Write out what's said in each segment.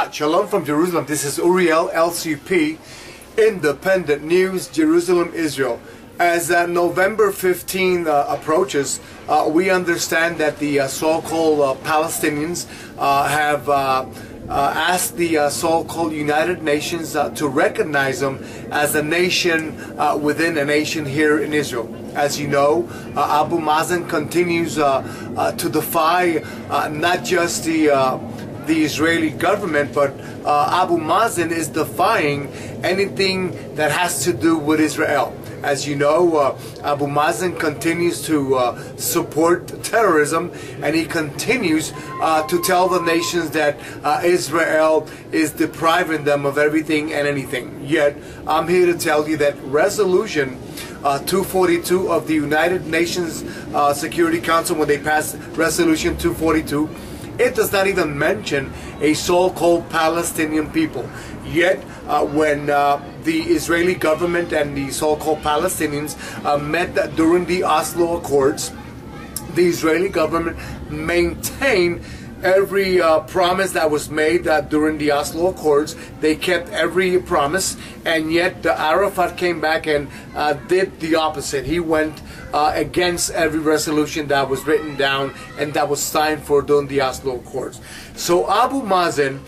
Shalom from Jerusalem. This is Uriel, LCP, Independent News, Jerusalem, Israel. As November 15 approaches, we understand that the so-called Palestinians have asked the so-called United Nations to recognize them as a nation within a nation here in Israel. As you know, Abu Mazen continues to defy not just the Israeli government, but Abu Mazen is defying anything that has to do with Israel. As you know, Abu Mazen continues to support terrorism, and he continues to tell the nations that Israel is depriving them of everything and anything. Yet, I'm here to tell you that Resolution 242 of the United Nations Security Council, when they passed Resolution 242, it does not even mention a so-called Palestinian people. Yet, when the Israeli government and the so-called Palestinians met during the Oslo Accords, the Israeli government maintained every promise that was made during the Oslo Accords. They kept every promise, and yet Arafat came back and did the opposite. He went against every resolution that was written down and that was signed for during the Oslo Accords. So Abu Mazen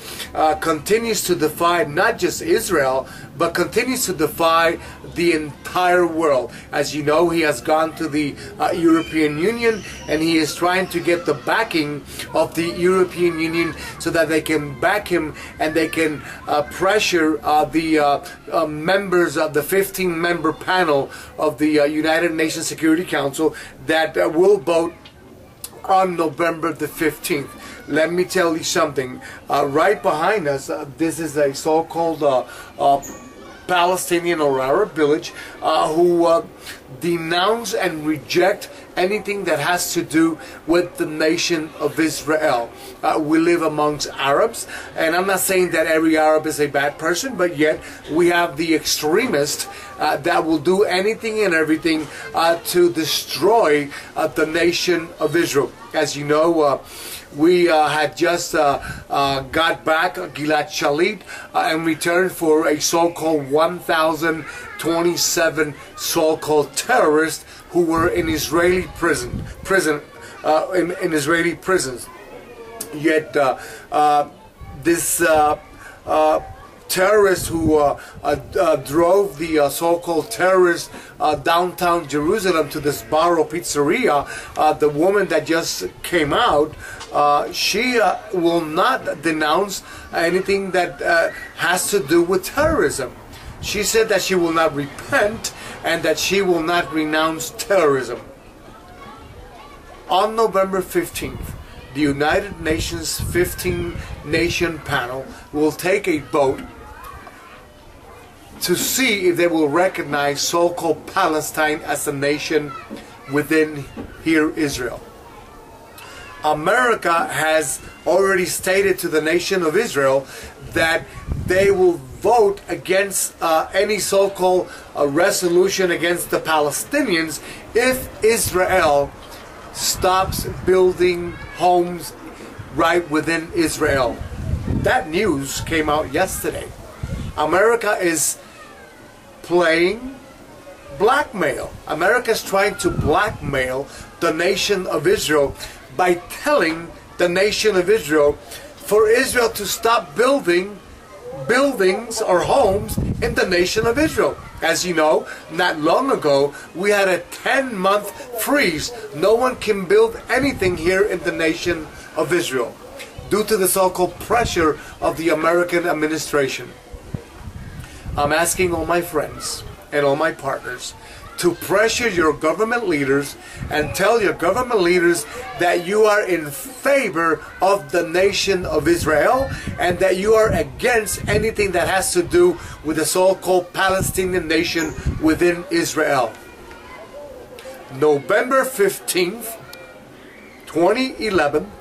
continues to defy not just Israel, but continues to defy the entire world. As you know, he has gone to the European Union, and he is trying to get the backing of the European Union so that they can back him and they can pressure the members of the 15-member panel of the United Nations Security Council that will vote on November the 15th. Let me tell you something. Right behind us, this is a so-called Palestinian or Arab village who denounce and reject anything that has to do with the nation of Israel. We live amongst Arabs, and I'm not saying that every Arab is a bad person, but yet we have the extremists that will do anything and everything to destroy the nation of Israel. As you know, we had just got back Gilad Shalit in return for a so-called 1,027 so-called terrorists who were in Israeli in Israeli prisons. Yet this terrorists who drove the so-called terrorists downtown Jerusalem to this Barro Pizzeria, the woman that just came out, she will not denounce anything that has to do with terrorism. She said that she will not repent and that she will not renounce terrorism. On November 15th, the United Nations 15-nation panel will take a vote to see if they will recognize so-called Palestine as a nation within here Israel. America has already stated to the nation of Israel that they will vote against any so-called resolution against the Palestinians if Israel stops building homes right within Israel. That news came out yesterday. America is playing blackmail. America is trying to blackmail the nation of Israel by telling the nation of Israel for Israel to stop building buildings or homes in the nation of Israel. As you know, not long ago, we had a 10-month freeze. No one can build anything here in the nation of Israel due to the so-called pressure of the American administration. I'm asking all my friends and all my partners to pressure your government leaders and tell your government leaders that you are in favor of the nation of Israel and that you are against anything that has to do with the so-called Palestinian nation within Israel. November 15th, 2011,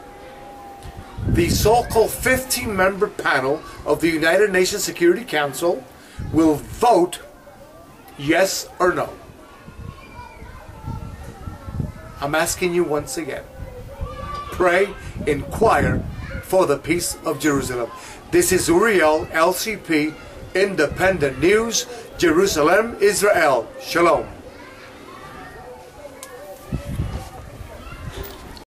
the so-called 15-member panel of the United Nations Security Council will vote yes or no. I'm asking you once again, pray, inquire for the peace of Jerusalem. This is Uriel, LCP, Independent News, Jerusalem, Israel. Shalom.